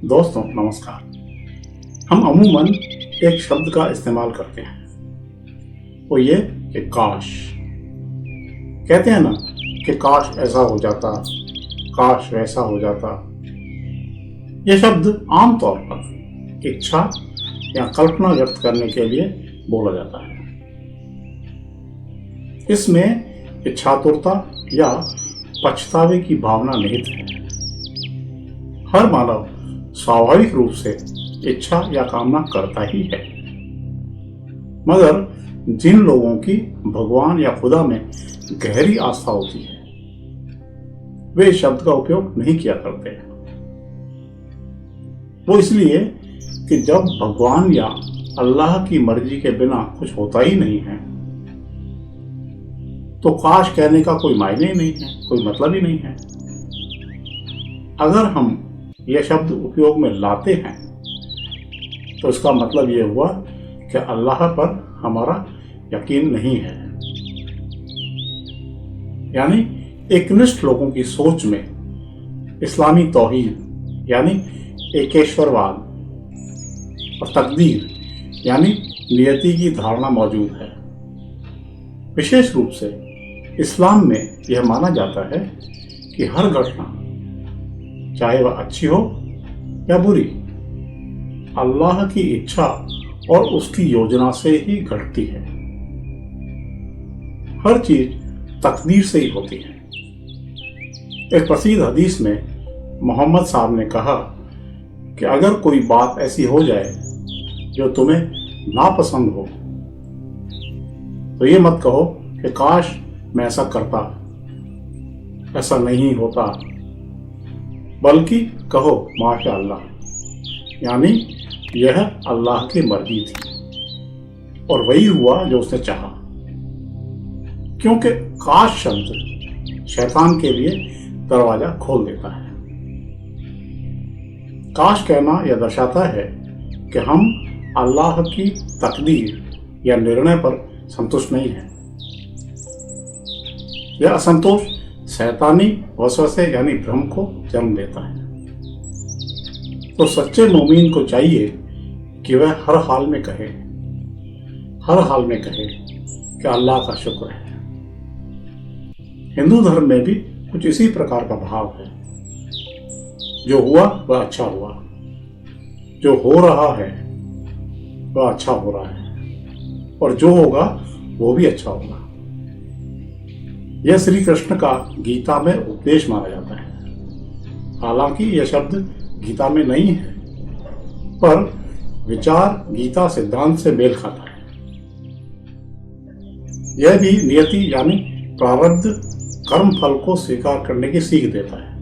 दोस्तों नमस्कार। हम अमूमन एक शब्द का इस्तेमाल करते हैं, वो ये कि काश। कहते हैं ना कि काश ऐसा हो जाता, काश वैसा हो जाता। यह शब्द आमतौर पर इच्छा या कल्पना व्यक्त करने के लिए बोला जाता है। इसमें इच्छातुरता या पछतावे की भावना निहित है। हर मानव स्वाभाविक रूप से इच्छा या कामना करता ही है, मगर जिन लोगों की भगवान या खुदा में गहरी आस्था होती है वे इस शब्द का उपयोग नहीं किया करते हैं। वो इसलिए कि जब भगवान या अल्लाह की मर्जी के बिना कुछ होता ही नहीं है तो काश कहने का कोई मायने ही नहीं है, कोई मतलब ही नहीं है। अगर हम यह शब्द उपयोग में लाते हैं तो इसका मतलब यह हुआ कि अल्लाह पर हमारा यकीन नहीं है। यानी एकनिष्ठ लोगों की सोच में इस्लामी तौहीद यानी एकेश्वरवाद और तकदीर यानी नियति की धारणा मौजूद है। विशेष रूप से इस्लाम में यह माना जाता है कि हर घटना, चाहे वह अच्छी हो या बुरी, अल्लाह की इच्छा और उसकी योजना से ही घटती है। हर चीज तकदीर से ही होती है। एक प्रसिद्ध हदीस में मोहम्मद साहब ने कहा कि अगर कोई बात ऐसी हो जाए जो तुम्हें नापसंद हो तो ये मत कहो कि काश मैं ऐसा करता, ऐसा नहीं होता, बल्कि कहो माशा अल्लाह, यानी यह अल्लाह की मर्जी थी और वही हुआ जो उसने चाहा। क्योंकि काश शब्द शैतान के लिए दरवाजा खोल देता है। काश कहना यह दर्शाता है कि हम अल्लाह की तकदीर या निर्णय पर संतुष्ट नहीं हैं। यह असंतोष शैतानी वसवसे यानी भ्रम को जन्म देता है। तो सच्चे मोमीन को चाहिए कि वह हर हाल में कहे कि अल्लाह का शुक्र है। हिंदू धर्म में भी कुछ इसी प्रकार का भाव है। जो हुआ वह अच्छा हुआ, जो हो रहा है वह अच्छा हो रहा है, और जो होगा वो भी अच्छा होगा। यह श्री कृष्ण का गीता में उपदेश माना जाता है। हालांकि यह शब्द गीता में नहीं है, पर विचार गीता सिद्धांत से मेल खाता है। यह भी नियति यानी प्रारब्ध कर्म फल को स्वीकार करने की सीख देता है।